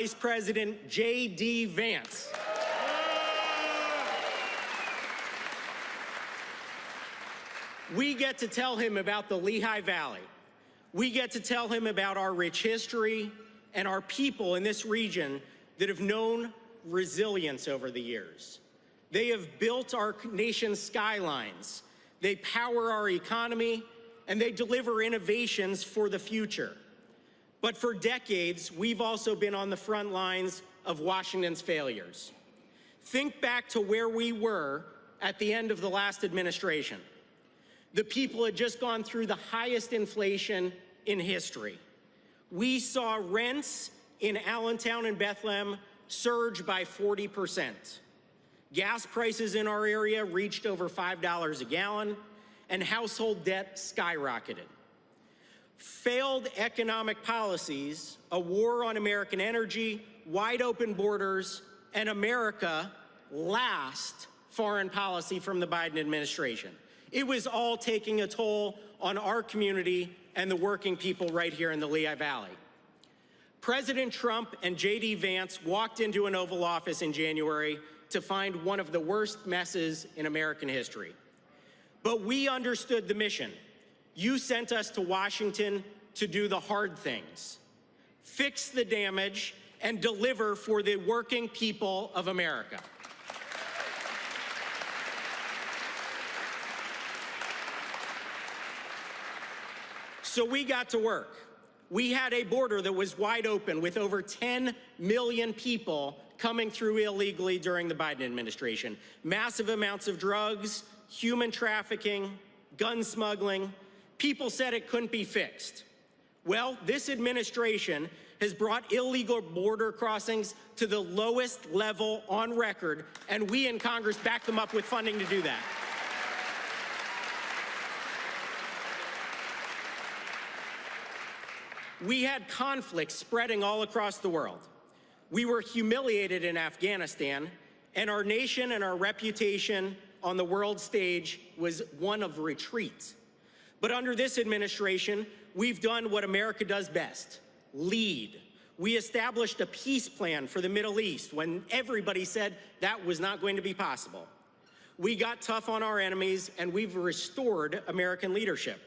Vice President J.D. Vance. We get to tell him about the Lehigh Valley. We get to tell him about our rich history and our people in this region that have known resilience over the years. They have built our nation's skylines. They power our economy, and they deliver innovations for the future. But for decades, we've also been on the front lines of Washington's failures. Think back to where we were at the end of the last administration. The people had just gone through the highest inflation in history. We saw rents in Allentown and Bethlehem surge by 40%. Gas prices in our area reached over $5 a gallon, and household debt skyrocketed. Failed economic policies, a war on American energy, wide open borders, and America last foreign policy from the Biden administration. It was all taking a toll on our community and the working people right here in the Lehigh Valley. President Trump and J.D. Vance walked into an Oval Office in January to find one of the worst messes in American history. But we understood the mission. You sent us to Washington to do the hard things, fix the damage, and deliver for the working people of America. So we got to work. We had a border that was wide open with over 10 million people coming through illegally during the Biden administration. Massive amounts of drugs, human trafficking, gun smuggling. People said it couldn't be fixed. Well, this administration has brought illegal border crossings to the lowest level on record, and we in Congress back them up with funding to do that. We had conflicts spreading all across the world. We were humiliated in Afghanistan, and our nation and our reputation on the world stage was one of retreat. But under this administration, we've done what America does best: lead. We established a peace plan for the Middle East when everybody said that was not going to be possible. We got tough on our enemies, and we've restored American leadership.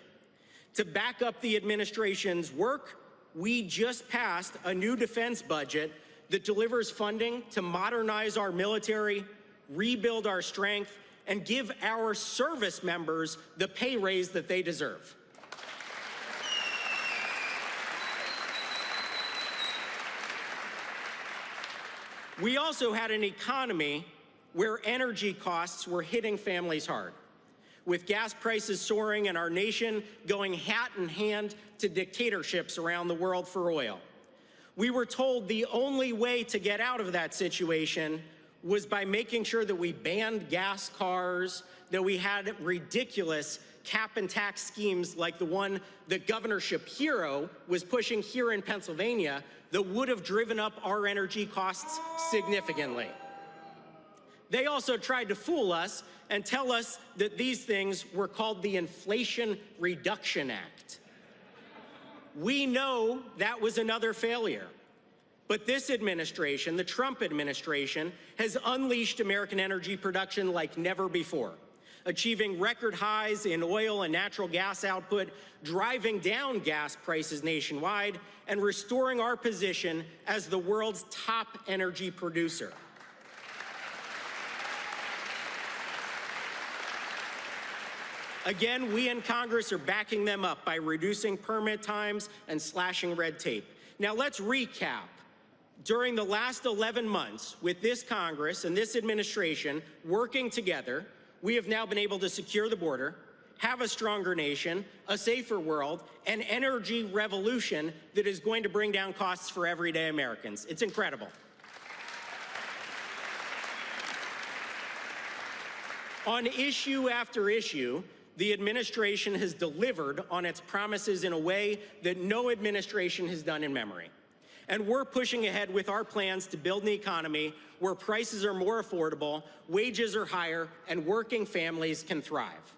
To back up the administration's work, we just passed a new defense budget that delivers funding to modernize our military, rebuild our strength, and give our service members the pay raise that they deserve. We also had an economy where energy costs were hitting families hard, with gas prices soaring and our nation going hat in hand to dictatorships around the world for oil. We were told the only way to get out of that situation was by making sure that we banned gas cars, that we had ridiculous cap and tax schemes like the one that Governor Shapiro was pushing here in Pennsylvania that would have driven up our energy costs significantly. They also tried to fool us and tell us that these things were called the Inflation Reduction Act. We know that was another failure. But this administration, the Trump administration, has unleashed American energy production like never before, achieving record highs in oil and natural gas output, driving down gas prices nationwide, and restoring our position as the world's top energy producer. Again, we in Congress are backing them up by reducing permit times and slashing red tape. Now let's recap. During the last 11 months, with this Congress and this administration working together, we have now been able to secure the border, have a stronger nation, a safer world, an energy revolution that is going to bring down costs for everyday Americans. It's incredible. On issue after issue, the administration has delivered on its promises in a way that no administration has done in memory. And we're pushing ahead with our plans to build an economy where prices are more affordable, wages are higher, and working families can thrive.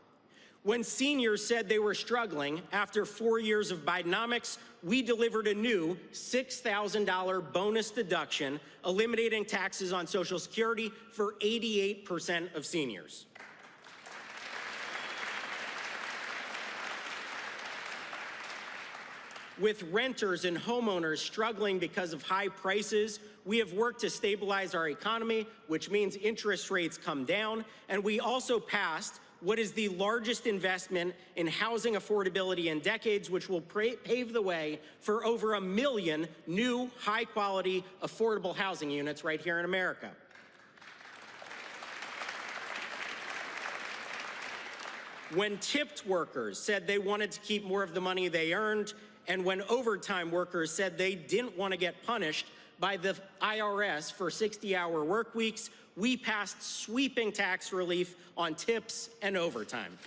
When seniors said they were struggling after 4 years of Bidenomics, we delivered a new $6,000 bonus deduction, eliminating taxes on Social Security for 88% of seniors. With renters and homeowners struggling because of high prices, we have worked to stabilize our economy, which means interest rates come down, and we also passed what is the largest investment in housing affordability in decades, which will pave the way for over 1 million new, high-quality, affordable housing units right here in America. When tipped workers said they wanted to keep more of the money they earned, and when overtime workers said they didn't want to get punished by the IRS for 60-hour work weeks, we passed sweeping tax relief on tips and overtime.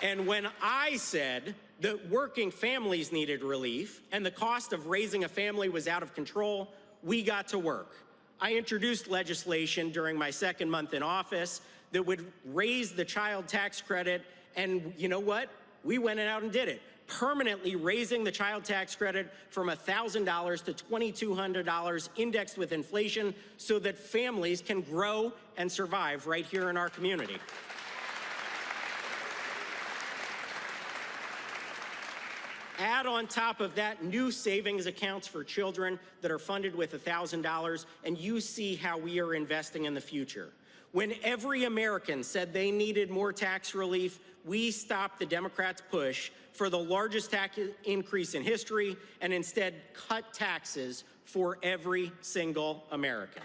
And when I said that working families needed relief and the cost of raising a family was out of control, we got to work. I introduced legislation during my second month in office that would raise the child tax credit, and you know what? We went out and did it, permanently raising the child tax credit from $1,000 to $2,200 indexed with inflation so that families can grow and survive right here in our community. Add on top of that new savings accounts for children that are funded with $1,000, and you see how we are investing in the future. When every American said they needed more tax relief, we stopped the Democrats' push for the largest tax increase in history and instead cut taxes for every single American.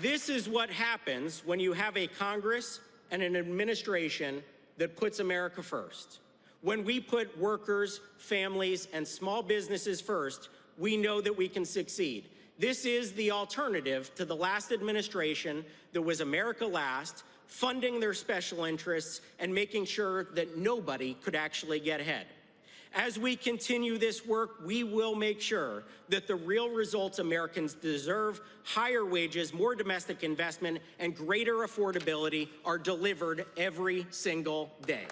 This is what happens when you have a Congress and an administration that puts America first. When we put workers, families, and small businesses first, we know that we can succeed. This is the alternative to the last administration that was America last, funding their special interests and making sure that nobody could actually get ahead. As we continue this work, we will make sure that the real results Americans deserve, higher wages, more domestic investment, and greater affordability are delivered every single day.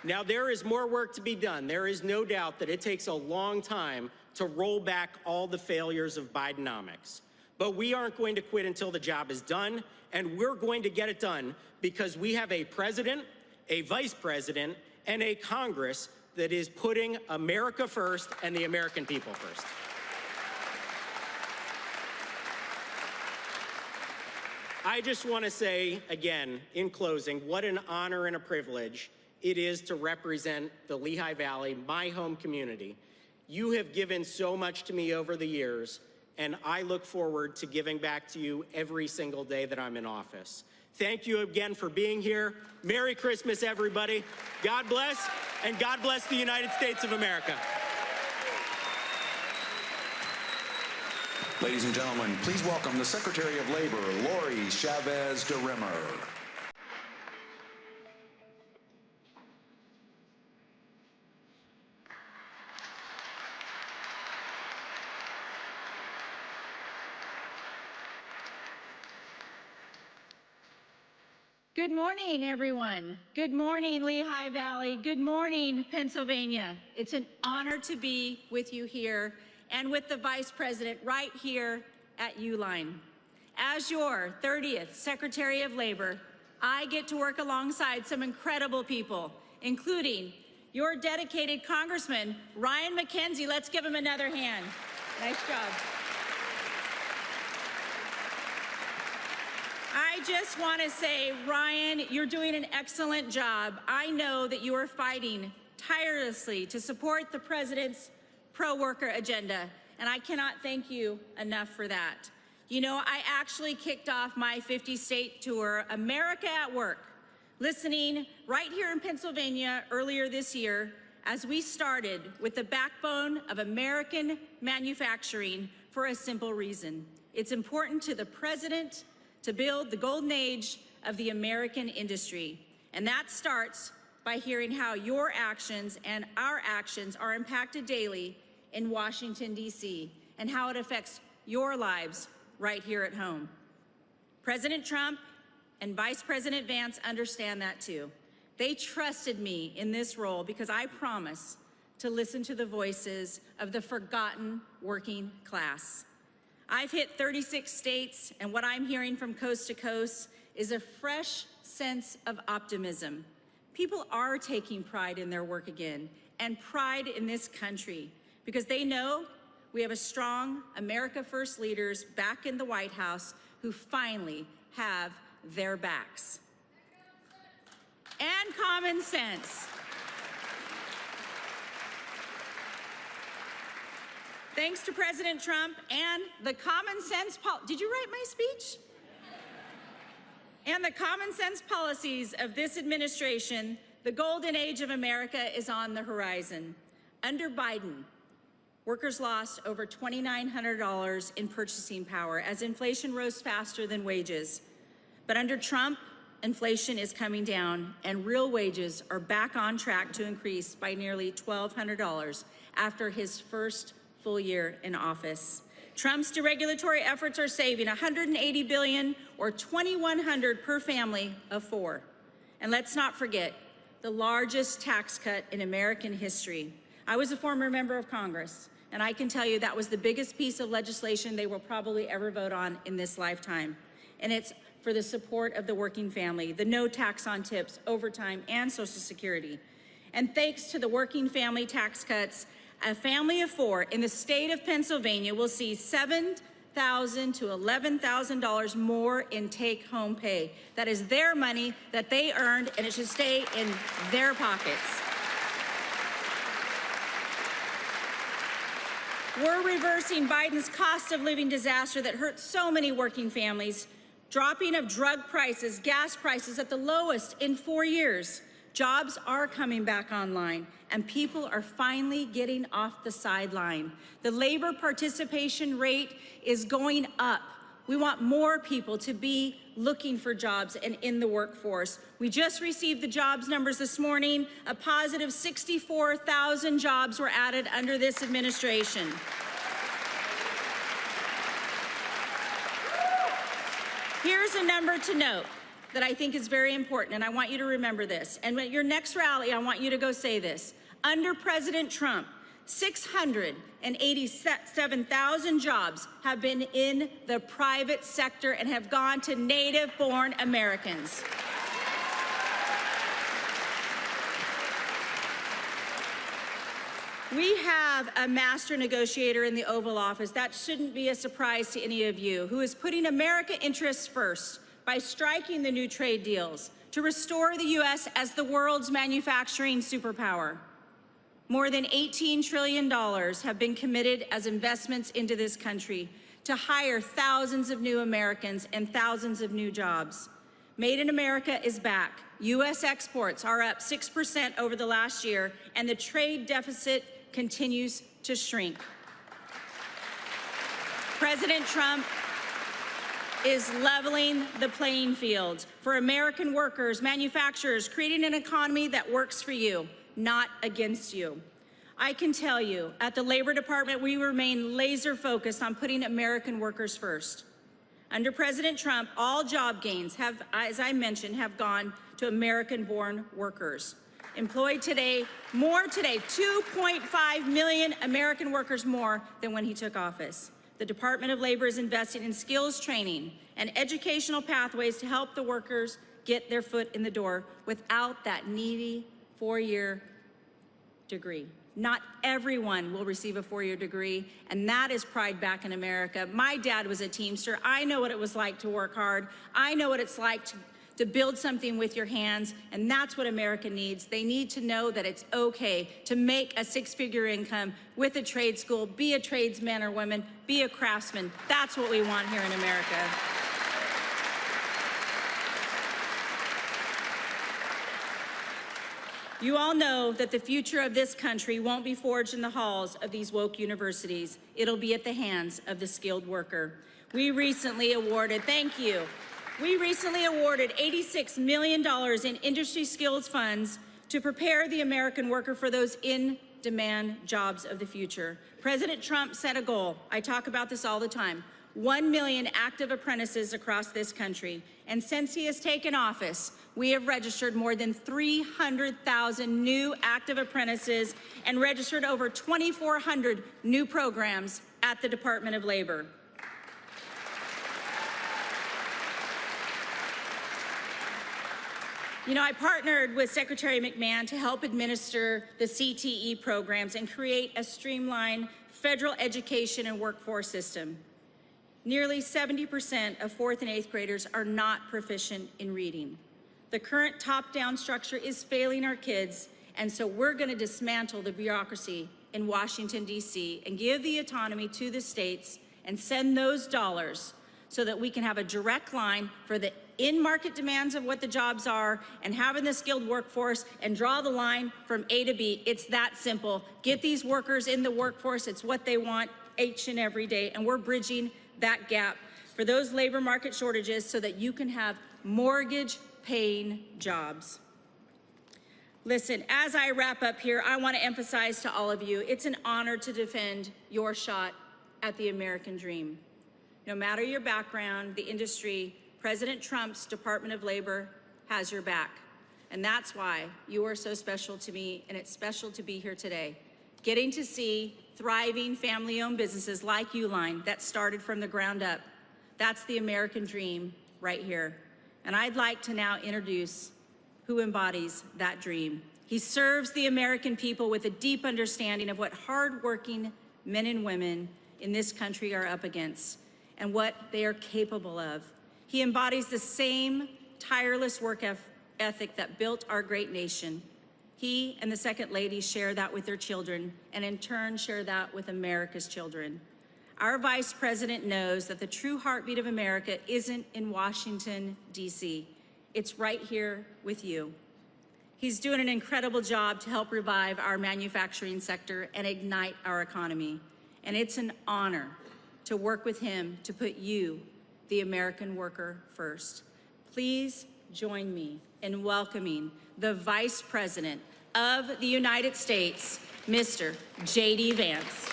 Now, there is more work to be done. There is no doubt that it takes a long time to roll back all the failures of Bidenomics. But we aren't going to quit until the job is done, and we're going to get it done because we have a president, a vice president, and a Congress that is putting America first and the American people first. I just want to say again, in closing, what an honor and a privilege it is to represent the Lehigh Valley, my home community. You have given so much to me over the years, and I look forward to giving back to you every single day that I'm in office. Thank you again for being here. Merry Christmas, everybody. God bless, and God bless the United States of America. Ladies and gentlemen, please welcome the Secretary of Labor, Lori Chavez DeRimmer. Good morning, everyone. Good morning, Lehigh Valley. Good morning, Pennsylvania. It's an honor to be with you here and with the Vice President right here at Uline. As your 30th Secretary of Labor, I get to work alongside some incredible people, including your dedicated Congressman, Ryan McKenzie. Let's give him another hand. Nice job. I just want to say, Ryan, you're doing an excellent job. I know that you are fighting tirelessly to support the President's pro-worker agenda, and I cannot thank you enough for that. You know, I actually kicked off my 50-state tour, America at Work, listening right here in Pennsylvania earlier this year as we started with the backbone of American manufacturing for a simple reason. It's important to the President to build the golden age of the American industry. And that starts by hearing how your actions and our actions are impacted daily in Washington, D.C., and how it affects your lives right here at home. President Trump and Vice President Vance understand that too. They trusted me in this role because I promise to listen to the voices of the forgotten working class. I've hit 36 states, and what I'm hearing from coast to coast is a fresh sense of optimism. People are taking pride in their work again, and pride in this country, because they know we have a strong America First leaders back in the White House who finally have their backs. And common sense. Thanks to President Trump and the common sense did you write my speech? And the common sense policies of this administration, the golden age of America is on the horizon. Under Biden, workers lost over $2,900 in purchasing power as inflation rose faster than wages. But under Trump, inflation is coming down and real wages are back on track to increase by nearly $1,200 after his first full year in office. Trump's deregulatory efforts are saving $180 billion or $2,100 per family of four. And let's not forget the largest tax cut in American history. I was a former member of Congress, and I can tell you that was the biggest piece of legislation they will probably ever vote on in this lifetime. And it's for the support of the working family, the no tax on tips, overtime, and Social Security. And thanks to the working family tax cuts, a family of four in the state of Pennsylvania will see $7,000 to $11,000 more in take-home pay. That is their money that they earned, and it should stay in their pockets. We're reversing Biden's cost of living disaster that hurt so many working families, dropping of drug prices, gas prices at the lowest in 4 years. Jobs are coming back online, and people are finally getting off the sideline. The labor participation rate is going up. We want more people to be looking for jobs and in the workforce. We just received the jobs numbers this morning. A positive 64,000 jobs were added under this administration. Here's a number to note that I think is very important, and I want you to remember this. And at your next rally, I want you to go say this. Under President Trump, 687,000 jobs have been in the private sector and have gone to native-born Americans. We have a master negotiator in the Oval Office, that shouldn't be a surprise to any of you, who is putting America interests first by striking the new trade deals to restore the U.S. as the world's manufacturing superpower. More than $18 trillion have been committed as investments into this country to hire thousands of new Americans and thousands of new jobs. Made in America is back. U.S. exports are up 6% over the last year, and the trade deficit continues to shrink. President Trump is leveling the playing field for American workers, manufacturers, creating an economy that works for you, not against you. I can tell you, at the Labor Department, we remain laser focused on putting American workers first. Under President Trump, all job gains have, as I mentioned, have gone to American-born workers. Employed today, more today, 2.5 million American workers more than when he took office. The Department of Labor is investing in skills training and educational pathways to help the workers get their foot in the door without that needy 4-year degree. Not everyone will receive a 4-year degree, and that is pride back in America. My dad was a Teamster. I know what it was like to work hard. I know what it's like to build something with your hands, and that's what America needs. They need to know that it's okay to make a 6-figure income with a trade school, be a tradesman or woman, be a craftsman. That's what we want here in America. You all know that the future of this country won't be forged in the halls of these woke universities. It'll be at the hands of the skilled worker. We recently awarded, thank you, we recently awarded $86 million in industry skills funds to prepare the American worker for those in-demand jobs of the future. President Trump set a goal. I talk about this all the time. 1 million active apprentices across this country. And since he has taken office, we have registered more than 300,000 new active apprentices and registered over 2,400 new programs at the Department of Labor. You know, I partnered with Secretary McMahon to help administer the CTE programs and create a streamlined federal education and workforce system. Nearly 70% of 4th and 8th graders are not proficient in reading. The current top-down structure is failing our kids, and so we're going to dismantle the bureaucracy in Washington, D.C., and give the autonomy to the states and send those dollars so that we can have a direct line for the in-market demands of what the jobs are and having the skilled workforce and draw the line from A to B. It's that simple. Get these workers in the workforce. It's what they want each and every day, and we're bridging that gap for those labor market shortages so that you can have mortgage-paying jobs. Listen, as I wrap up here, I want to emphasize to all of you, it's an honor to defend your shot at the American dream. No matter your background, the industry, President Trump's Department of Labor has your back. And that's why you are so special to me, and it's special to be here today. Getting to see thriving family-owned businesses like Uline that started from the ground up. That's the American dream right here. And I'd like to now introduce who embodies that dream. He serves the American people with a deep understanding of what hardworking men and women in this country are up against and what they are capable of. He embodies the same tireless work ethic that built our great nation. He and the Second Lady share that with their children, and in turn share that with America's children. Our Vice President knows that the true heartbeat of America isn't in Washington, D.C. It's right here with you. He's doing an incredible job to help revive our manufacturing sector and ignite our economy. And it's an honor to work with him to put you, the American worker, first. Please join me in welcoming the Vice President of the United States, Mr. J.D. Vance.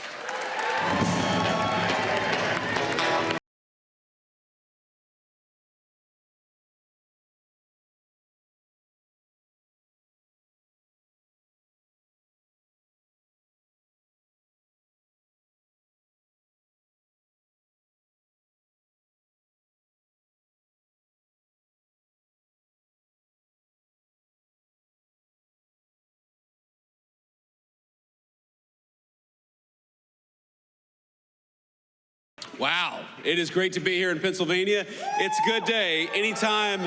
Wow, it is great to be here in Pennsylvania. It's a good day anytime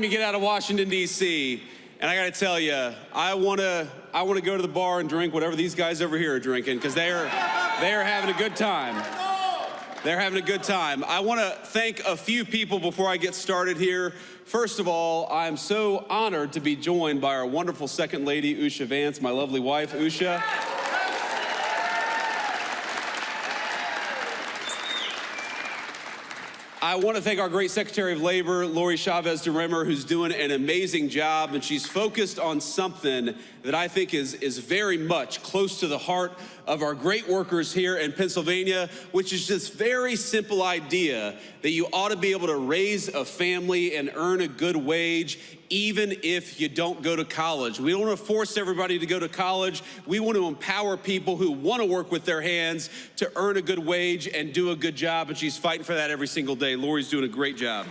you get out of Washington, D.C. And I got to tell you, I want to go to the bar and drink whatever these guys over here are drinking because they are having a good time. They're having a good time. I want to thank a few people before I get started here. First of all, I'm so honored to be joined by our wonderful Second Lady, Usha Vance, my lovely wife, Usha. I want to thank our great Secretary of Labor, Lori Chavez DeRimmer, who's doing an amazing job, and she's focused on something that I think is very much close to the heart of our great workers here in Pennsylvania, which is this very simple idea that you ought to be able to raise a family and earn a good wage even if you don't go to college. We don't want to force everybody to go to college. We want to empower people who want to work with their hands to earn a good wage and do a good job, and she's fighting for that every single day. Lori's doing a great job.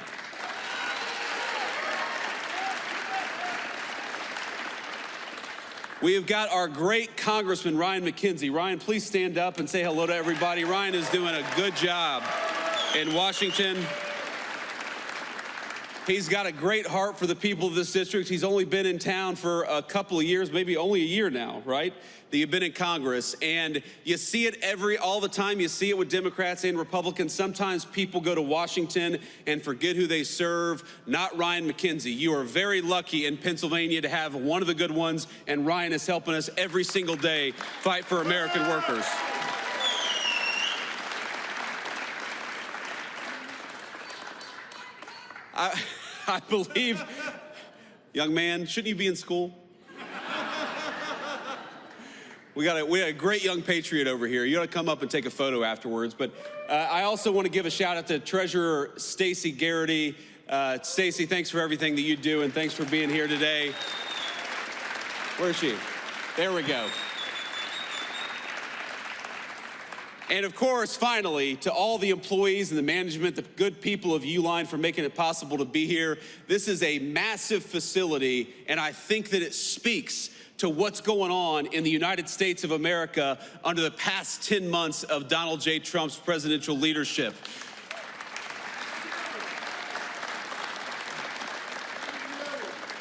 We have got our great Congressman, Ryan McKenzie. Ryan, please stand up and say hello to everybody. Ryan is doing a good job in Washington. He's got a great heart for the people of this district. He's only been in town for a couple of years, maybe only a year now, right? That you've been in Congress. And you see it all the time. You see it with Democrats and Republicans. Sometimes people go to Washington and forget who they serve. Not Ryan McKenzie. You are very lucky in Pennsylvania to have one of the good ones, and Ryan is helping us every single day fight for American workers. I believe, young man, shouldn't you be in school? We got a great young patriot over here. You got to come up and take a photo afterwards. But I also want to give a shout out to Treasurer Stacey Garrity. Stacey, thanks for everything that you do, and thanks for being here today. Where is she? There we go. And of course, finally, to all the employees and the management, the good people of Uline for making it possible to be here. This is a massive facility, and I think that it speaks to what's going on in the United States of America under the past 10 months of Donald J. Trump's presidential leadership.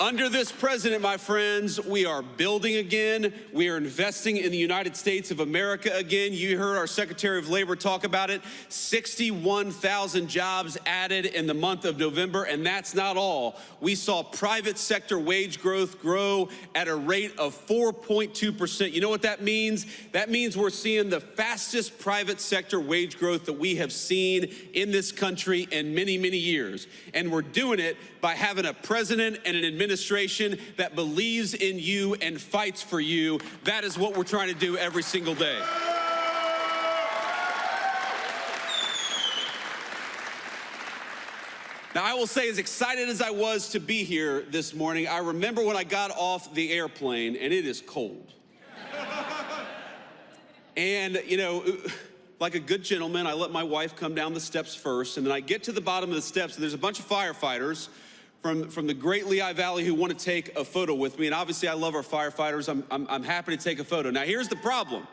Under this president, my friends, we are building again. We are investing in the United States of America again. You heard our Secretary of Labor talk about it. 61,000 jobs added in the month of November, and that's not all. We saw private sector wage growth grow at a rate of 4.2%. You know what that means? That means we're seeing the fastest private sector wage growth that we have seen in this country in many, many years. And we're doing it by having a president and an administration that believes in you and fights for you. That is what we're trying to do every single day. Now, I will say, as excited as I was to be here this morning, I remember when I got off the airplane, and it is cold. And, you know, like a good gentleman, I let my wife come down the steps first, and then I get to the bottom of the steps, and there's a bunch of firefighters from the great Lehigh Valley who want to take a photo with me. And obviously, I love our firefighters. I'm happy to take a photo. Now, here's the problem.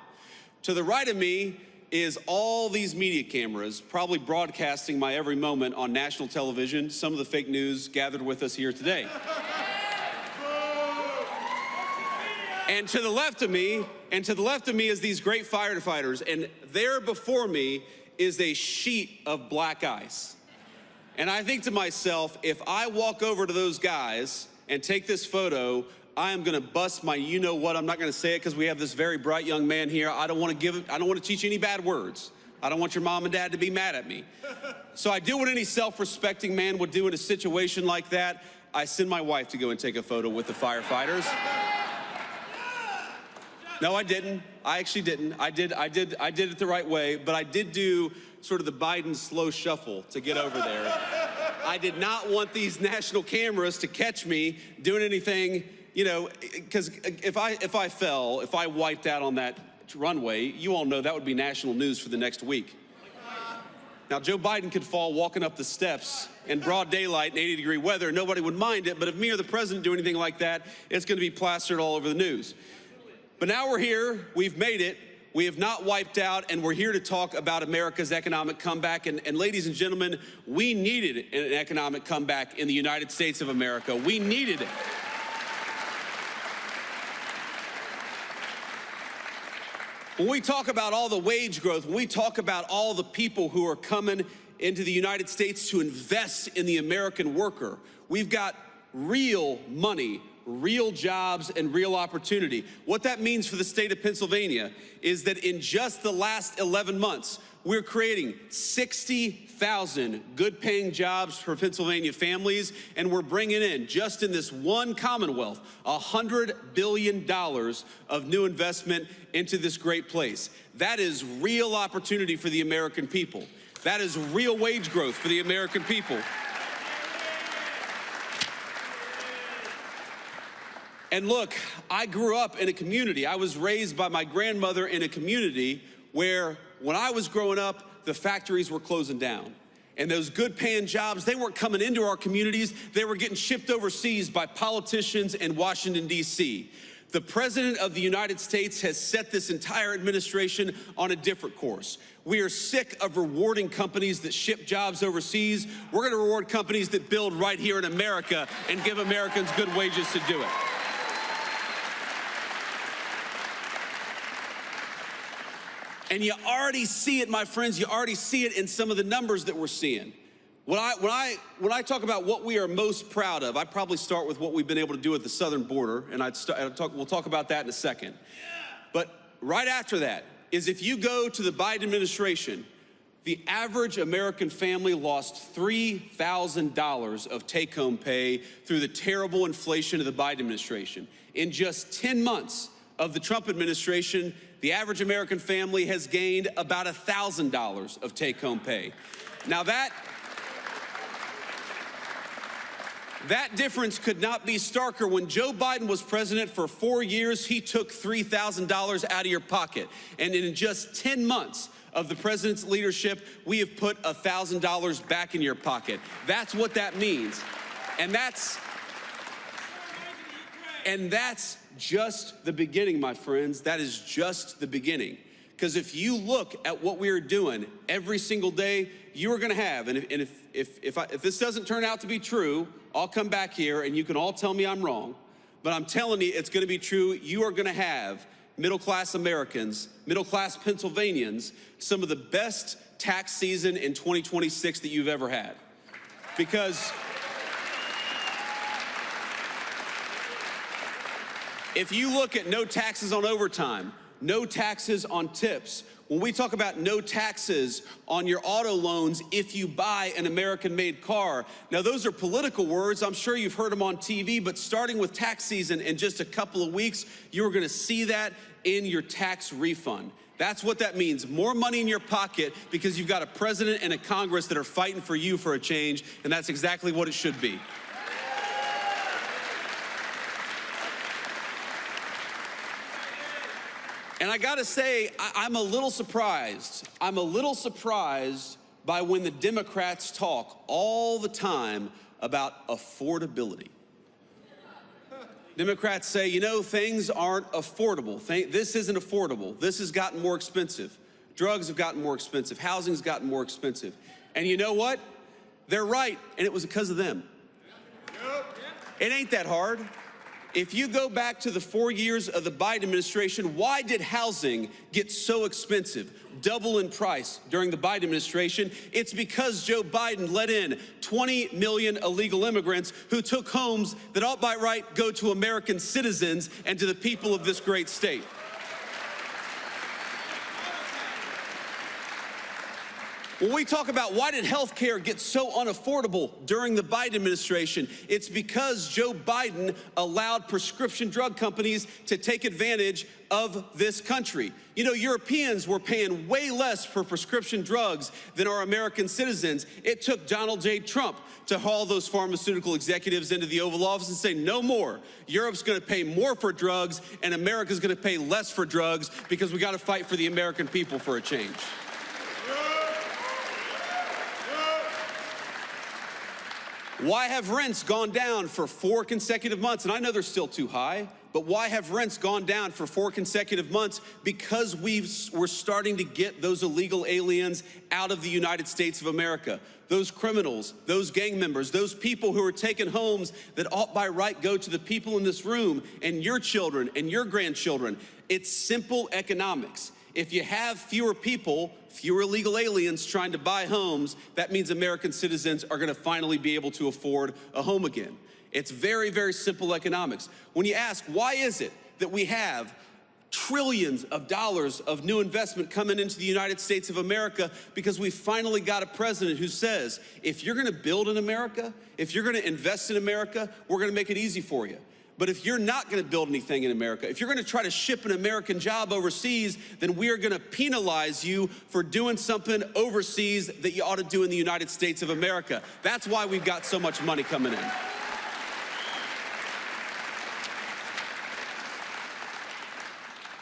To the right of me is all these media cameras, probably broadcasting my every moment on national television. Some of the fake news gathered with us here today. And to the left of me, is these great firefighters. And there before me is a sheet of black ice. And I think to myself, if I walk over to those guys and take this photo, I am gonna bust my you-know-what. I'm not gonna say it because we have this very bright young man here. I don't want to teach any bad words. I don't want your mom and dad to be mad at me. So I do what any self-respecting man would do in a situation like that. I send my wife to go and take a photo with the firefighters. No, I didn't. I actually didn't. I did it the right way, but I did do sort of the Biden slow shuffle to get over there. I did not want these national cameras to catch me doing anything, you know, because if I wiped out on that runway, you all know that would be national news for the next week. Now, Joe Biden could fall walking up the steps in broad daylight in 80-degree weather. Nobody would mind it, but if me or the president do anything like that, it's going to be plastered all over the news. But now we're here, we've made it, we have not wiped out, and we're here to talk about America's economic comeback. And ladies and gentlemen, we needed an economic comeback in the United States of America. We needed it. When we talk about all the wage growth, when we talk about all the people who are coming into the United States to invest in the American worker, we've got real money, real jobs, and real opportunity. What that means for the state of Pennsylvania is that in just the last 11 months, we're creating 60,000 good-paying jobs for Pennsylvania families, and we're bringing in, just in this one Commonwealth, $100 billion of new investment into this great place. That is real opportunity for the American people. That is real wage growth for the American people. And look, I grew up in a community. I was raised by my grandmother in a community where, when I was growing up, the factories were closing down. And those good-paying jobs, they weren't coming into our communities. They were getting shipped overseas by politicians in Washington, D.C. The President of the United States has set this entire administration on a different course. We are sick of rewarding companies that ship jobs overseas. We're going to reward companies that build right here in America and give Americans good wages to do it. And you already see it, my friends. You already see it in some of the numbers that we're seeing. When I talk about what we are most proud of, I probably start with what we've been able to do at the southern border, and we'll talk about that in a second. But right after that is, if you go to the Biden administration, the average American family lost $3,000 of take-home pay through the terrible inflation of the Biden administration. In just 10 months, of the Trump administration, the average American family has gained about $1,000 of take-home pay. Now that difference could not be starker. When Joe Biden was president for 4 years, he took $3,000 out of your pocket. And in just 10 months of the president's leadership, we have put $1,000 back in your pocket. That's what that means. And that's just the beginning, my friends. That is just the beginning. Because if you look at what we are doing every single day, you are going to have, and if this doesn't turn out to be true, I'll come back here and you can all tell me I'm wrong, but I'm telling you it's going to be true. You are going to have middle-class Americans, middle-class Pennsylvanians, some of the best tax season in 2026 that you've ever had. Because if you look at no taxes on overtime, no taxes on tips, when we talk about no taxes on your auto loans if you buy an American-made car, now those are political words. I'm sure you've heard them on TV, but starting with tax season in just a couple of weeks, you're going to see that in your tax refund. That's what that means. More money in your pocket because you've got a president and a Congress that are fighting for you for a change, and that's exactly what it should be. And I gotta say, I'm a little surprised. I'm a little surprised by when the Democrats talk all the time about affordability. Democrats say, you know, things aren't affordable. This isn't affordable. This has gotten more expensive. Drugs have gotten more expensive. Housing's gotten more expensive. And you know what? They're right, and it was because of them. It ain't that hard. If you go back to the 4 years of the Biden administration, why did housing get so expensive, double in price during the Biden administration? It's because Joe Biden let in 20 million illegal immigrants who took homes that ought by right go to American citizens and to the people of this great state. When we talk about why did health care get so unaffordable during the Biden administration, it's because Joe Biden allowed prescription drug companies to take advantage of this country. You know, Europeans were paying way less for prescription drugs than our American citizens. It took Donald J. Trump to haul those pharmaceutical executives into the Oval Office and say, no more. Europe's going to pay more for drugs, and America's going to pay less for drugs because we got to fight for the American people for a change. Why have rents gone down for 4 consecutive months? And I know they're still too high, but why have rents gone down for 4 consecutive months? Because we're starting to get those illegal aliens out of the United States of America. Those criminals, those gang members, those people who are taking homes that ought by right go to the people in this room and your children and your grandchildren. It's simple economics. If you have fewer people, fewer illegal aliens trying to buy homes, that means American citizens are going to finally be able to afford a home again. It's very, very simple economics. When you ask, why is it that we have trillions of dollars of new investment coming into the United States of America? Because we finally got a president who says, if you're going to build in America, if you're going to invest in America, we're going to make it easy for you. But if you're not going to build anything in America, if you're going to try to ship an American job overseas, then we are going to penalize you for doing something overseas that you ought to do in the United States of America. That's why we've got so much money coming in.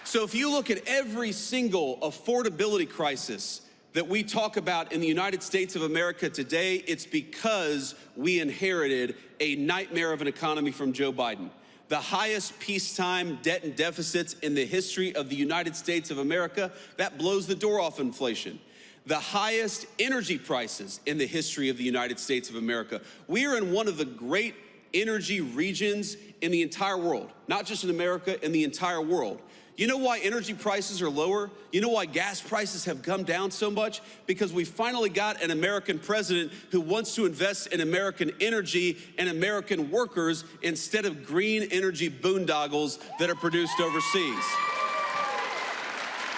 So if you look at every single affordability crisis that we talk about in the United States of America today, it's because we inherited a nightmare of an economy from Joe Biden. The highest peacetime debt and deficits in the history of the United States of America. That blows the door off inflation. The highest energy prices in the history of the United States of America. We are in one of the great energy regions in the entire world, not just in America, in the entire world. You know why energy prices are lower? You know why gas prices have come down so much? Because we finally got an American president who wants to invest in American energy and American workers instead of green energy boondoggles that are produced overseas.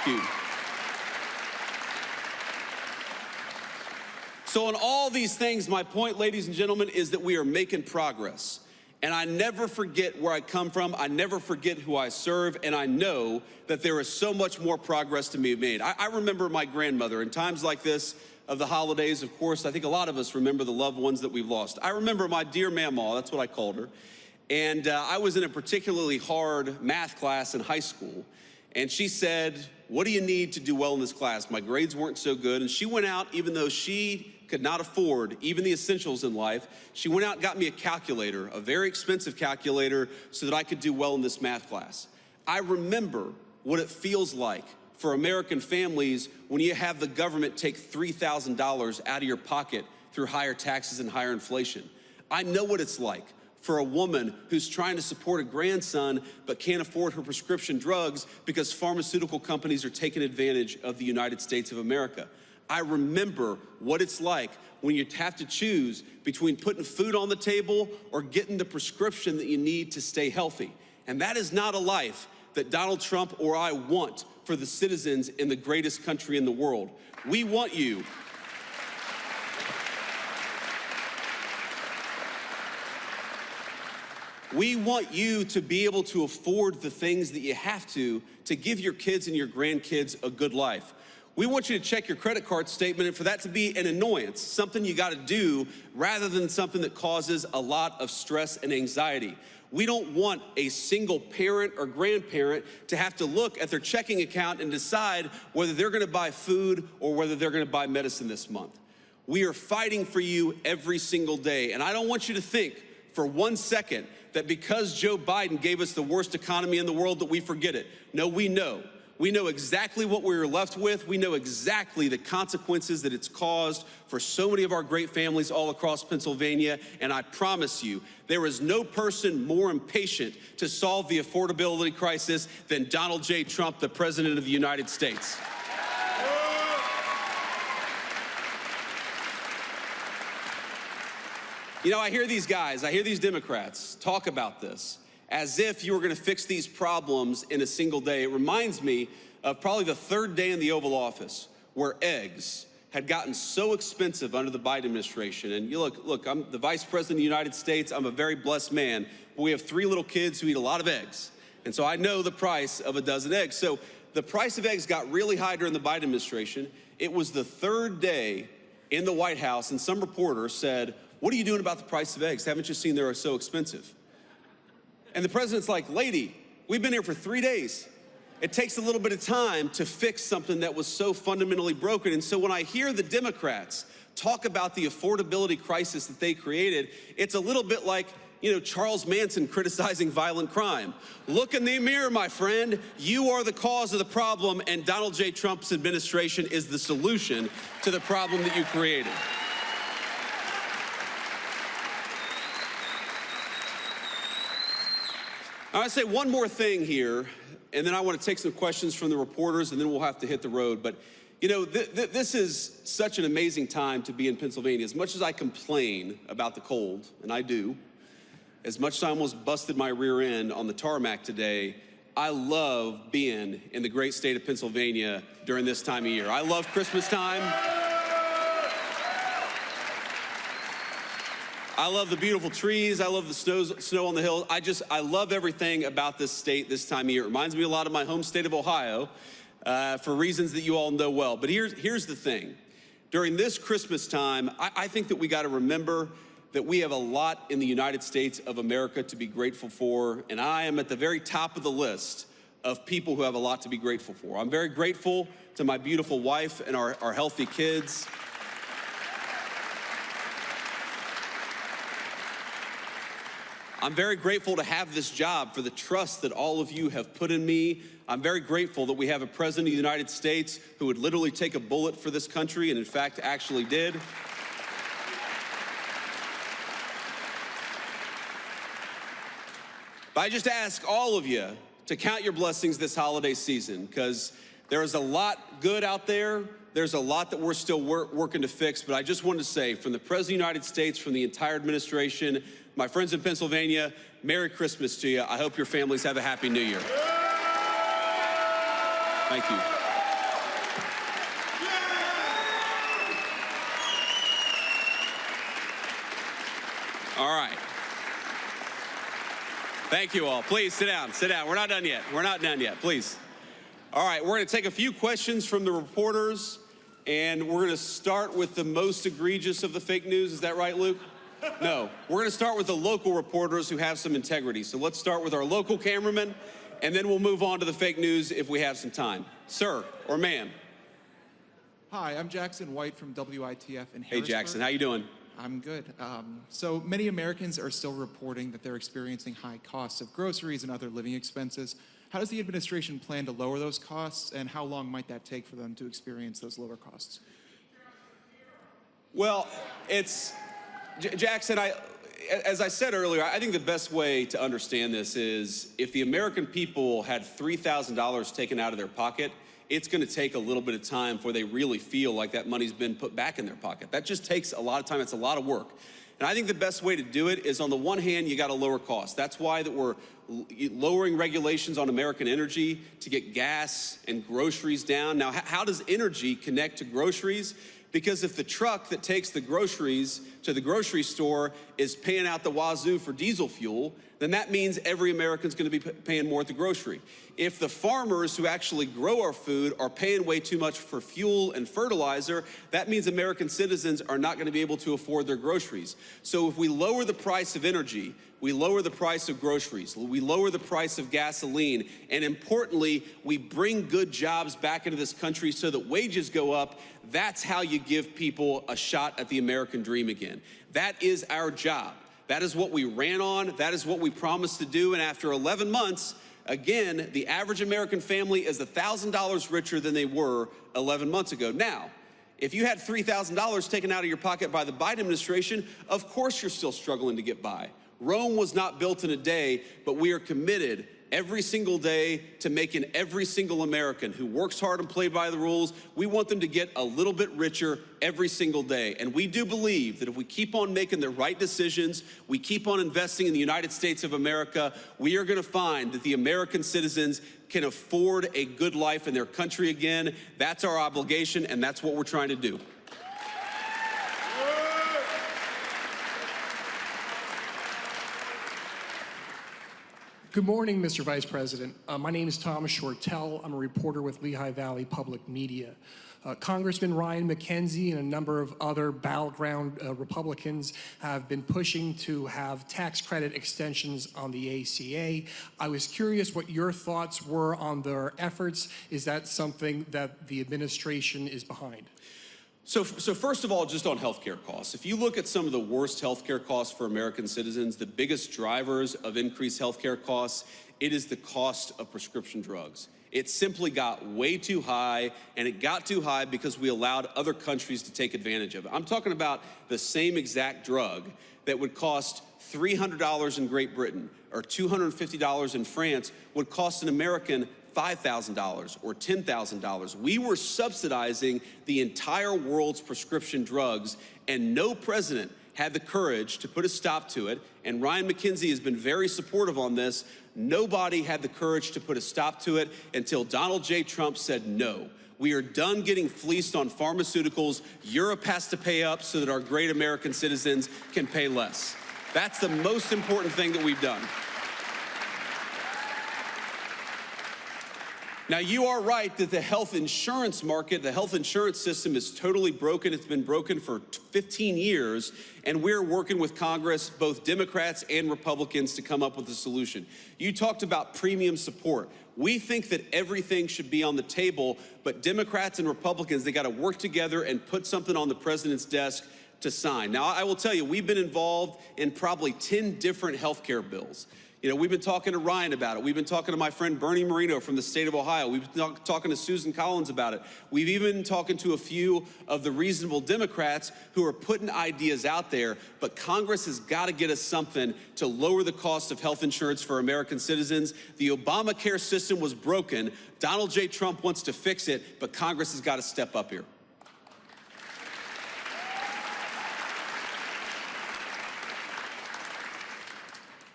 Thank you. So on all these things, my point, ladies and gentlemen, is that we are making progress. And I never forget where I come from. I never forget who I serve. And I know that there is so much more progress to be made. I remember my grandmother in times like this of the holidays. Of course, I think a lot of us remember the loved ones that we've lost. I remember my dear Mamaw, that's what I called her. And I was in a particularly hard math class in high school. And she said, "What do you need to do well in this class?" My grades weren't so good. And she went out, even though she could not afford even the essentials in life, she went out and got me a calculator, a very expensive calculator, so that I could do well in this math class. I remember what it feels like for American families when you have the government take $3,000 out of your pocket through higher taxes and higher inflation. I know what it's like for a woman who's trying to support a grandson but can't afford her prescription drugs because pharmaceutical companies are taking advantage of the United States of America. I remember what it's like when you have to choose between putting food on the table or getting the prescription that you need to stay healthy. And that is not a life that Donald Trump or I want for the citizens in the greatest country in the world. We want you. We want you to be able to afford the things that you have to give your kids and your grandkids a good life. We want you to check your credit card statement and for that to be an annoyance, something you got to do rather than something that causes a lot of stress and anxiety. We don't want a single parent or grandparent to have to look at their checking account and decide whether they're going to buy food or whether they're going to buy medicine this month. We are fighting for you every single day. And I don't want you to think for 1 second that because Joe Biden gave us the worst economy in the world that we forget it. No, we know. We know exactly what we were left with. We know exactly the consequences that it's caused for so many of our great families all across Pennsylvania. And I promise you, there is no person more impatient to solve the affordability crisis than Donald J. Trump, the President of the United States. You know, I hear these guys, I hear these Democrats talk about this as if you were going to fix these problems in a single day. It reminds me of probably the third day in the Oval Office where eggs had gotten so expensive under the Biden administration. And you look, I'm the Vice President of the United States. I'm a very blessed man. But we have 3 little kids who eat a lot of eggs. And so I know the price of a dozen eggs. So the price of eggs got really high during the Biden administration. It was the third day in the White House, and some reporter said, "What are you doing about the price of eggs? Haven't you seen they're so expensive?" And the president's like, "Lady, we've been here for 3 days. It takes a little bit of time to fix something that was so fundamentally broken." And so when I hear the Democrats talk about the affordability crisis that they created, it's a little bit like, you know, Charles Manson criticizing violent crime. Look in the mirror, my friend. You are the cause of the problem, and Donald J. Trump's administration is the solution to the problem that you created. I want to say one more thing here, and then I want to take some questions from the reporters, and then we'll have to hit the road. But, you know, this is such an amazing time to be in Pennsylvania. As much as I complain about the cold, and I do, as much as I almost busted my rear end on the tarmac today, I love being in the great state of Pennsylvania during this time of year. I love Christmas time. I love the beautiful trees. I love the snow on the hill. I love everything about this state this time of year. It reminds me a lot of my home state of Ohio for reasons that you all know well. But here's the thing. During this Christmas time, I think that we got to remember that we have a lot in the United States of America to be grateful for. And I am at the very top of the list of people who have a lot to be grateful for. I'm very grateful to my beautiful wife and our healthy kids. I'm very grateful to have this job for the trust that all of you have put in me. I'm very grateful that we have a president of the United States who would literally take a bullet for this country and in fact actually did. But I just ask all of you to count your blessings this holiday season, because there is a lot good out there. There's a lot that we're still working to fix. But I just wanted to say, from the President of the United States, from the entire administration, my friends in Pennsylvania, Merry Christmas to you. I hope your families have a Happy New Year. Thank you. All right. Thank you all. Please sit down. Sit down. We're not done yet. We're not done yet. Please. All right, we're going to take a few questions from the reporters, and we're going to start with the most egregious of the fake news. Is that right, Luke? No. We're going to start with the local reporters who have some integrity. So let's start with our local cameraman, and then we'll move on to the fake news if we have some time. Sir or ma'am? Hi, I'm Jackson White from WITF in Harrisburg. Hey, Jackson. How you doing? I'm good. So many Americans are still reporting that they're experiencing high costs of groceries and other living expenses. How does the administration plan to lower those costs, and how long might that take for them to experience those lower costs? Well, Jackson, as I said earlier, I think the best way to understand this is if the American people had $3,000 taken out of their pocket, it's going to take a little bit of time before they really feel like that money's been put back in their pocket. That just takes a lot of time. It's a lot of work. And I think the best way to do it is, on the one hand, you got to lower costs. That's why that we're lowering regulations on American energy to get gas and groceries down. Now, how does energy connect to groceries? Because if the truck that takes the groceries to the grocery store is paying out the wazoo for diesel fuel, then that means every American's going to be paying more at the grocery. If the farmers who actually grow our food are paying way too much for fuel and fertilizer, that means American citizens are not going to be able to afford their groceries. So if we lower the price of energy, we lower the price of groceries, we lower the price of gasoline, and importantly, we bring good jobs back into this country so that wages go up, that's how you give people a shot at the American dream again. That is our job. That is what we ran on. That is what we promised to do. And after 11 months, again, the average American family is $1,000 richer than they were 11 months ago. Now, if you had $3,000 taken out of your pocket by the Biden administration, of course you're still struggling to get by. Rome was not built in a day, but we are committed every single day to making every single American who works hard and plays by the rules, we want them to get a little bit richer every single day. And we do believe that if we keep on making the right decisions, we keep on investing in the United States of America, we are going to find that the American citizens can afford a good life in their country again. That's our obligation, and that's what we're trying to do. Good morning, Mr. Vice President. My name is Thomas Shortell. I'm a reporter with Lehigh Valley Public Media. Congressman Ryan McKenzie and a number of other battleground Republicans have been pushing to have tax credit extensions on the ACA. I was curious what your thoughts were on their efforts. Is that something that the administration is behind? So first of all, just on healthcare costs, if you look at some of the worst healthcare costs for American citizens, the biggest drivers of increased healthcare costs, it is the cost of prescription drugs. It simply got way too high, and it got too high because we allowed other countries to take advantage of it. I'm talking about the same exact drug that would cost $300 in Great Britain or $250 in France would cost an American $5,000 or $10,000. We were subsidizing the entire world's prescription drugs, and no president had the courage to put a stop to it. And Ryan McKenzie has been very supportive on this. Nobody had the courage to put a stop to it until Donald J. Trump said no. We are done getting fleeced on pharmaceuticals. Europe has to pay up so that our great American citizens can pay less. That's the most important thing that we've done. Now, you are right that the health insurance market, the health insurance system is totally broken. It's been broken for 15 years, and we're working with Congress, both Democrats and Republicans, to come up with a solution. You talked about premium support. We think that everything should be on the table, but Democrats and Republicans, they got to work together and put something on the president's desk to sign. Now, I will tell you, we've been involved in probably 10 different health care bills. You know, we've been talking to Ryan about it. We've been talking to my friend Bernie Moreno from the state of Ohio. We've been talking to Susan Collins about it. We've even been talking to a few of the reasonable Democrats who are putting ideas out there. But Congress has got to get us something to lower the cost of health insurance for American citizens. The Obamacare system was broken. Donald J. Trump wants to fix it, but Congress has got to step up here.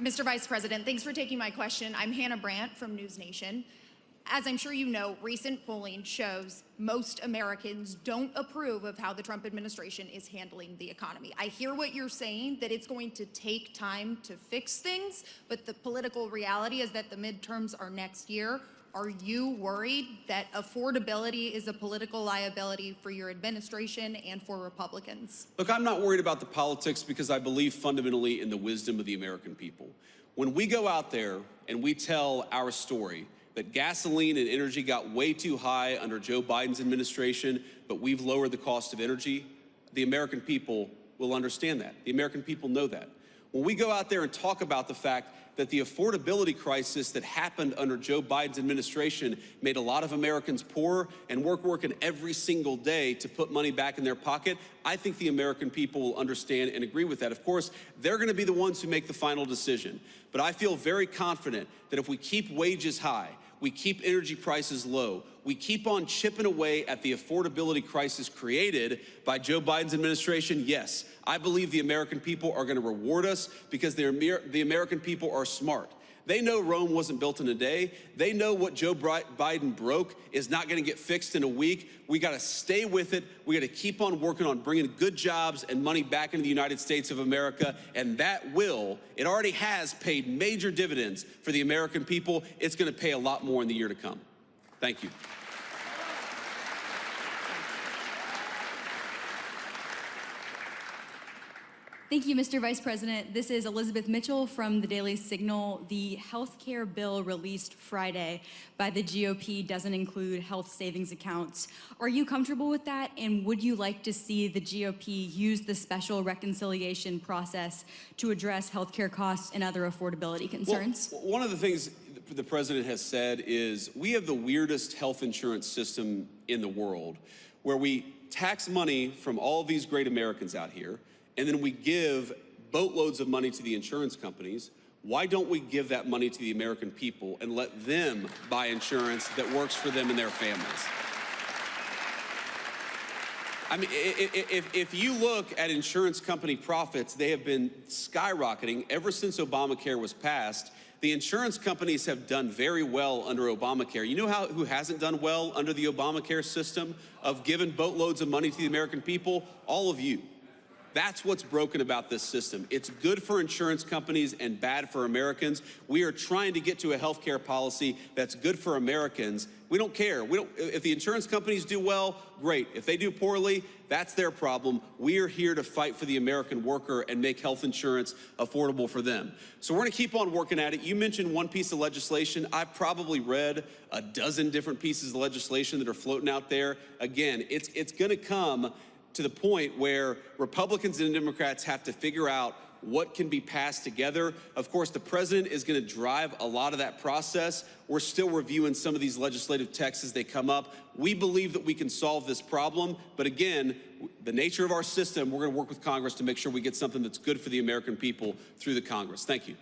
Mr. Vice President, thanks for taking my question. I'm Hannah Brandt from News Nation. As I'm sure you know, recent polling shows most Americans don't approve of how the Trump administration is handling the economy. I hear what you're saying, that it's going to take time to fix things, but the political reality is that the midterms are next year. Are you worried that affordability is a political liability for your administration and for Republicans? Look, I'm not worried about the politics because I believe fundamentally in the wisdom of the American people. When we go out there and we tell our story, that gasoline and energy got way too high under Joe Biden's administration, but we've lowered the cost of energy, the American people will understand that. The American people know that. When we go out there and talk about the fact that the affordability crisis that happened under Joe Biden's administration made a lot of Americans poorer and working every single day to put money back in their pocket, I think the American people will understand and agree with that. Of course, they're going to be the ones who make the final decision. But I feel very confident that if we keep wages high, we keep energy prices low, we keep on chipping away at the affordability crisis created by Joe Biden's administration, yes, I believe the American people are going to reward us because the American people are smart. They know Rome wasn't built in a day. They know what Joe Biden broke is not going to get fixed in a week. We got to stay with it. We got to keep on working on bringing good jobs and money back into the United States of America. And that it already has paid major dividends for the American people. It's going to pay a lot more in the year to come. Thank you. Thank you, Mr. Vice President. This is Elizabeth Mitchell from the Daily Signal. The health care bill released Friday by the GOP doesn't include health savings accounts. Are you comfortable with that? And would you like to see the GOP use the special reconciliation process to address health care costs and other affordability concerns? Well, one of the things the president has said is we have the weirdest health insurance system in the world, where we tax money from all of these great Americans out here, and then we give boatloads of money to the insurance companies. Why don't we give that money to the American people and let them buy insurance that works for them and their families? I mean, if you look at insurance company profits, they have been skyrocketing ever since Obamacare was passed. The insurance companies have done very well under Obamacare. You know who hasn't done well under the Obamacare system of giving boatloads of money to the American people? All of you. That's what's broken about this system. It's good for insurance companies and bad for Americans. We are trying to get to a healthcare policy that's good for Americans. We don't care. If the insurance companies do well, great. If they do poorly, that's their problem. We are here to fight for the American worker and make health insurance affordable for them. So we're going to keep on working at it. You mentioned one piece of legislation. I've probably read a dozen different pieces of legislation that are floating out there. Again, it's going to come to the point where Republicans and Democrats have to figure out what can be passed together. Of course, the president is going to drive a lot of that process. We're still reviewing some of these legislative texts as they come up. We believe that we can solve this problem. But again, the nature of our system, we're going to work with Congress to make sure we get something that's good for the American people through the Congress. Thank you.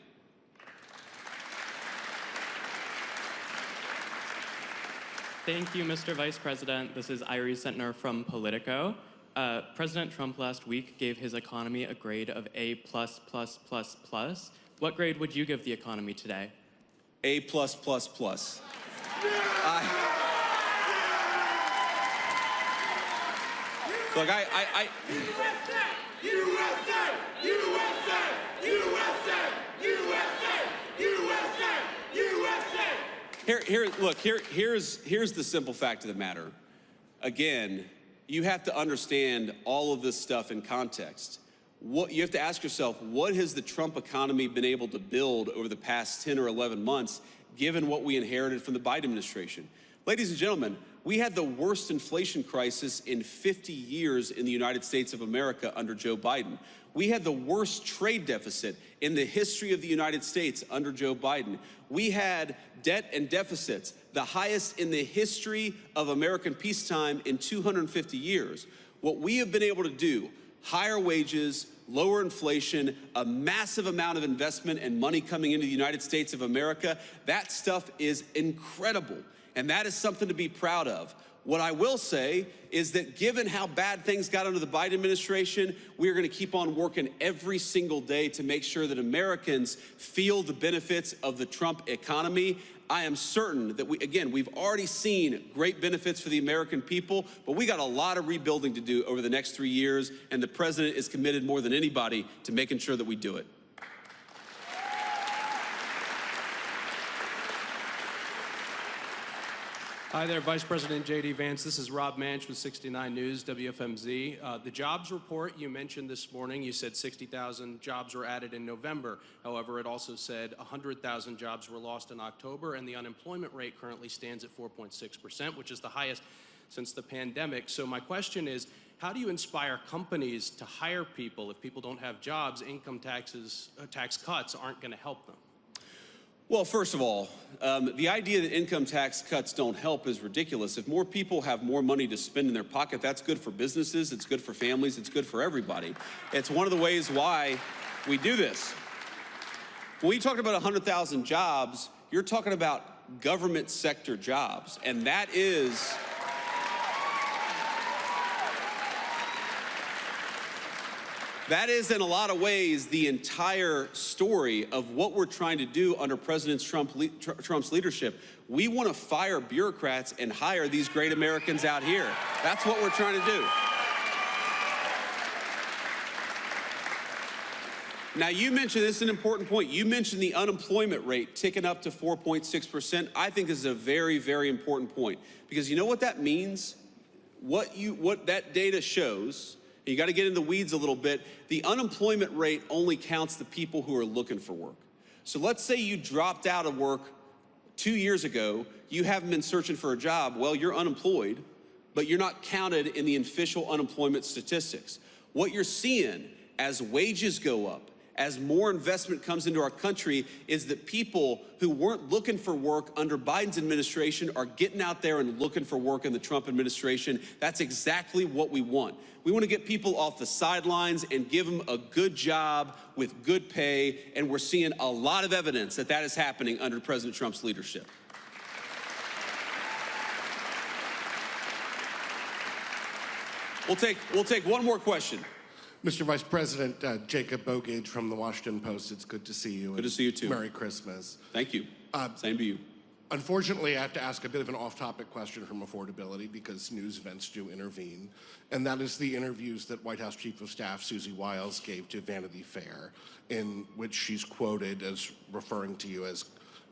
Thank you, Mr. Vice President. This is Iris Sentner from Politico. President Trump last week gave his economy a grade of A++++. What grade would you give the economy today? A++++. Look, here's the simple fact of the matter. Again, you have to understand all of this stuff in context. You have to ask yourself, what has the Trump economy been able to build over the past 10 or 11 months, given what we inherited from the Biden administration? Ladies and gentlemen, we had the worst inflation crisis in 50 years in the United States of America under Joe Biden. We had the worst trade deficit in the history of the United States under Joe Biden. We had debt and deficits, the highest in the history of American peacetime in 250 years. What we have been able to do, higher wages, lower inflation, a massive amount of investment and money coming into the United States of America, that stuff is incredible. And that is something to be proud of. What I will say is that given how bad things got under the Biden administration, we're going to keep on working every single day to make sure that Americans feel the benefits of the Trump economy. I am certain that we've already seen great benefits for the American people, but we got a lot of rebuilding to do over the next 3 years, and the president is committed more than anybody to making sure that we do it. Hi there, Vice President J.D. Vance. This is Rob Manch with 69 News, WFMZ. The jobs report you mentioned this morning, you said 60,000 jobs were added in November. However, it also said 100,000 jobs were lost in October, and the unemployment rate currently stands at 4.6%, which is the highest since the pandemic. So my question is, how do you inspire companies to hire people if people don't have jobs? Income tax cuts aren't going to help them. Well, first of all, the idea that income tax cuts don't help is ridiculous. If more people have more money to spend in their pocket, that's good for businesses, it's good for families, it's good for everybody. It's one of the ways why we do this. When you talk about 100,000 jobs, you're talking about government sector jobs, and that is in a lot of ways the entire story of what we're trying to do under President Trump's leadership. We want to fire bureaucrats and hire these great Americans out here. That's what we're trying to do. Now, you mentioned, this is an important point, you mentioned the unemployment rate ticking up to 4.6%. I think this is a very, very important point, because you know what that means? What that data shows, you got to get in the weeds a little bit. The unemployment rate only counts the people who are looking for work. So let's say you dropped out of work 2 years ago, you haven't been searching for a job. Well, you're unemployed, but you're not counted in the official unemployment statistics. What you're seeing as wages go up, as more investment comes into our country, is that people who weren't looking for work under Biden's administration are getting out there and looking for work in the Trump administration. That's exactly what we want. We want to get people off the sidelines and give them a good job with good pay, and we're seeing a lot of evidence that that is happening under President Trump's leadership. We'll take one more question. Mr. Vice President, Jacob Bogage from the Washington Post. It's good to see you. Good to see you too. Merry Christmas. Thank you. Same to you. Unfortunately, I have to ask a bit of an off-topic question from affordability because news events do intervene, and that is the interviews that White House Chief of Staff Susie Wiles gave to Vanity Fair, in which she's quoted as referring to you as,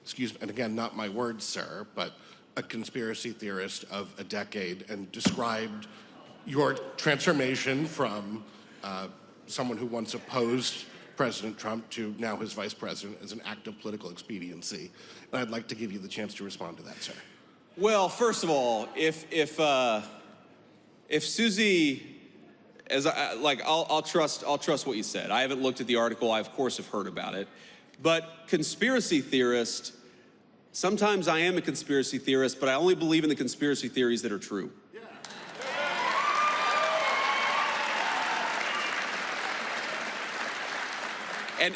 excuse me, and again, not my words, sir, but a conspiracy theorist of a decade, and described your transformation from someone who once opposed President Trump to now his vice president as an act of political expediency. And I'd like to give you the chance to respond to that, sir. Well, first of all, if Susie, I'll trust what you said. I haven't looked at the article. I of course have heard about it. But conspiracy theorist, sometimes I am a conspiracy theorist, but I only believe in the conspiracy theories that are true.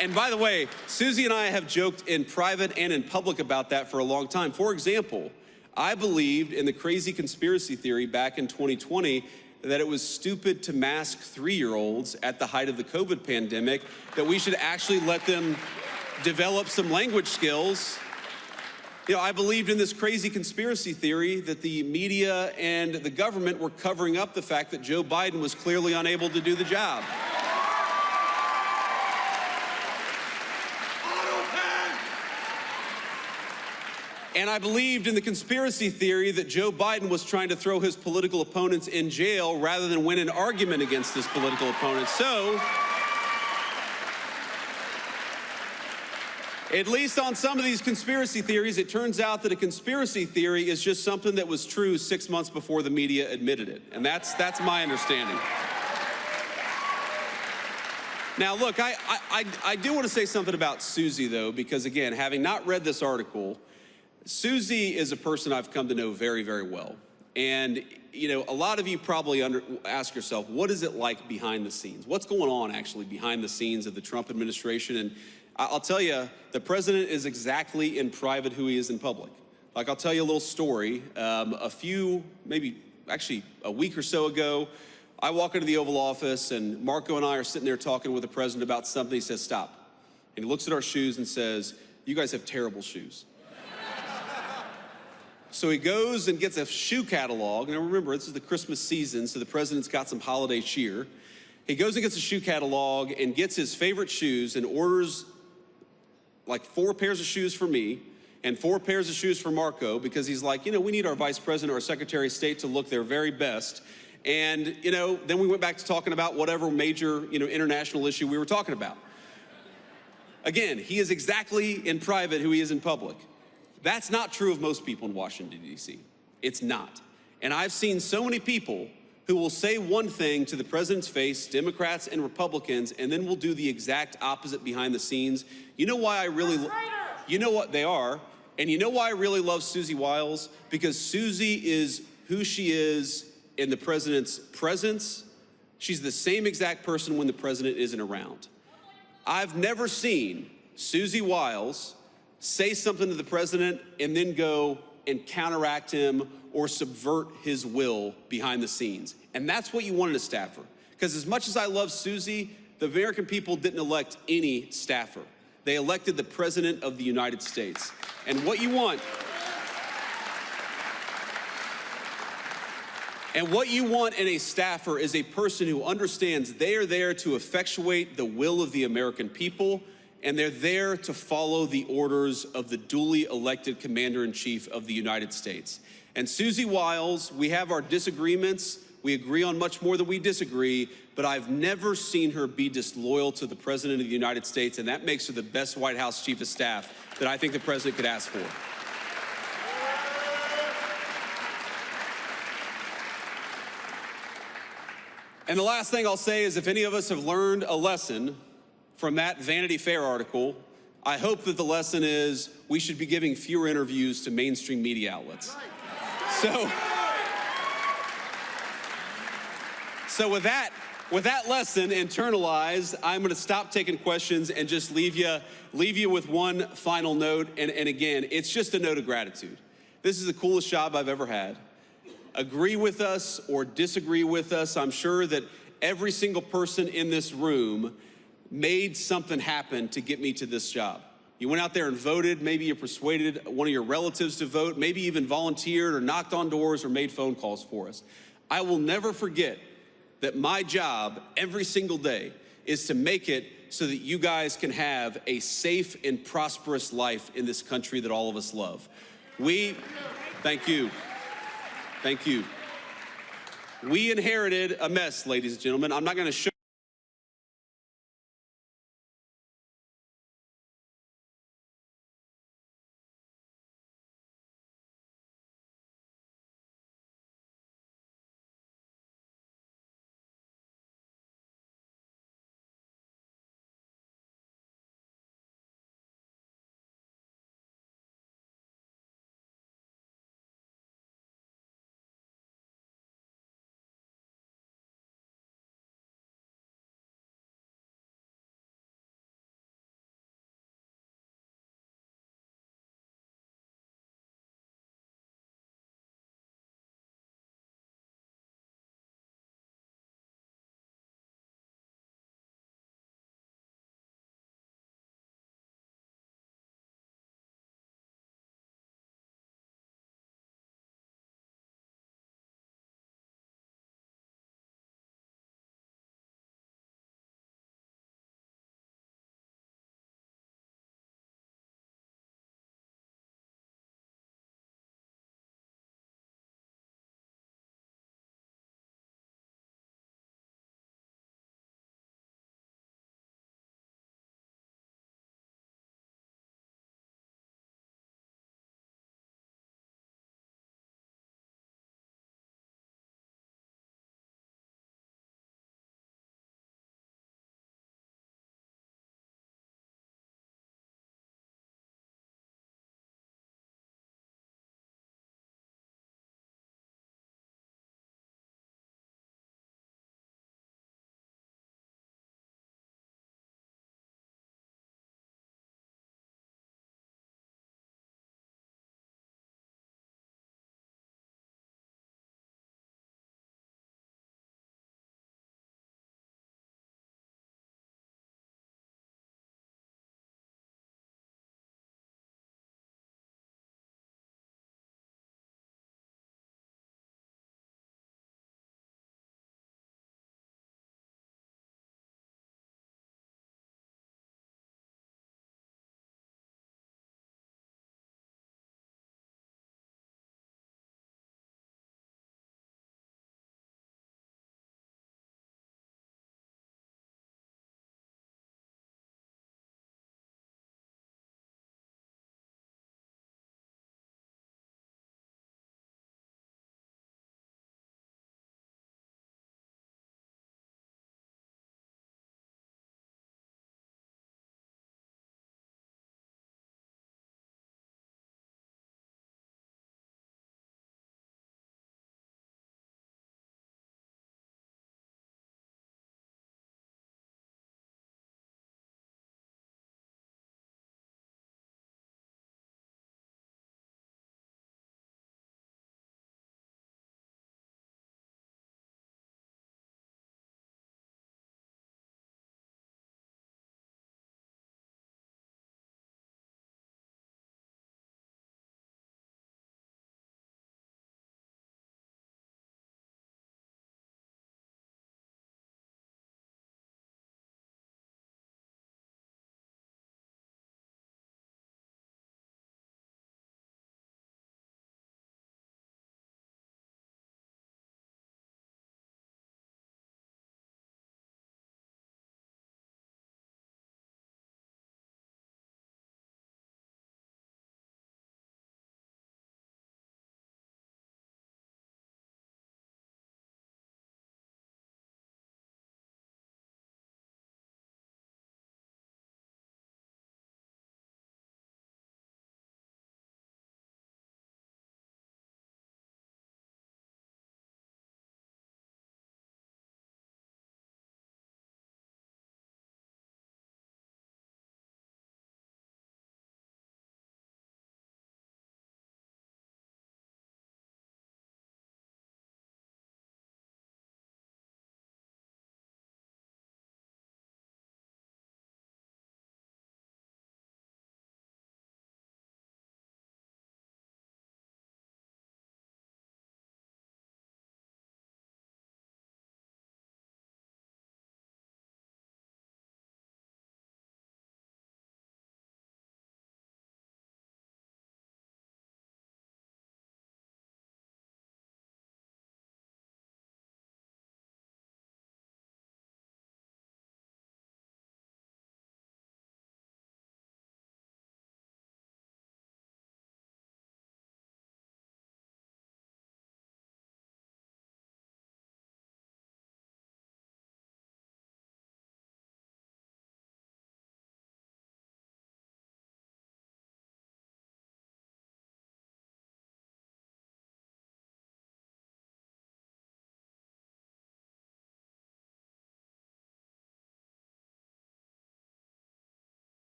And by the way, Susie and I have joked in private and in public about that for a long time. For example, I believed in the crazy conspiracy theory back in 2020 that it was stupid to mask 3-year-olds at the height of the COVID pandemic, that we should actually let them develop some language skills. You know, I believed in this crazy conspiracy theory that the media and the government were covering up the fact that Joe Biden was clearly unable to do the job. And I believed in the conspiracy theory that Joe Biden was trying to throw his political opponents in jail rather than win an argument against his political opponents. So, at least on some of these conspiracy theories, it turns out that a conspiracy theory is just something that was true 6 months before the media admitted it. And that's my understanding. Now, look, I do want to say something about Susie, though, because, again, having not read this article, Susie is a person I've come to know very, very well. And, you know, a lot of you probably ask yourself, what is it like behind the scenes? What's going on actually behind the scenes of the Trump administration? And I'll tell you, the president is exactly in private who he is in public. Like, I'll tell you a little story. Maybe a week or so ago, I walk into the Oval Office and Marco and I are sitting there talking with the president about something. He says, stop. And he looks at our shoes and says, you guys have terrible shoes. So he goes and gets a shoe catalog. Now remember, this is the Christmas season, so the president's got some holiday cheer. He goes and gets a shoe catalog and gets his favorite shoes and orders like 4 pairs of shoes for me and 4 pairs of shoes for Marco, because he's like, we need our vice president or secretary of state to look their very best. And, then we went back to talking about whatever major, international issue we were talking about. Again, he is exactly in private who he is in public. That's not true of most people in Washington, D.C. It's not. And I've seen so many people who will say one thing to the president's face, Democrats and Republicans, and then will do the exact opposite behind the scenes. You know why I really, you know what they are, and you know why I really love Susie Wiles? Because Susie is who she is in the president's presence. She's the same exact person when the president isn't around. I've never seen Susie Wiles say something to the president and then go and counteract him or subvert his will behind the scenes. And that's what you want in a staffer. Because as much as I love Susie, the American people didn't elect any staffer. They elected the President of the United States. And what you want, in a staffer is a person who understands they are there to effectuate the will of the American people, and they're there to follow the orders of the duly elected Commander-in-Chief of the United States. And Susie Wiles, we have our disagreements. We agree on much more than we disagree, but I've never seen her be disloyal to the President of the United States, and that makes her the best White House Chief of Staff that I think the President could ask for. And the last thing I'll say is if any of us have learned a lesson from that Vanity Fair article, I hope that the lesson is we should be giving fewer interviews to mainstream media outlets. So with that lesson internalized, I'm going to stop taking questions and just leave you with one final note. And again, it's just a note of gratitude. This is the coolest job I've ever had. Agree with us or disagree with us, I'm sure that every single person in this room made something happen to get me to this job. You went out there and voted, maybe you persuaded one of your relatives to vote, maybe even volunteered or knocked on doors or made phone calls for us. I will never forget that my job every single day is to make it so that you guys can have a safe and prosperous life in this country that all of us love. Thank you. Thank you. We inherited a mess, ladies and gentlemen. I'm not going to show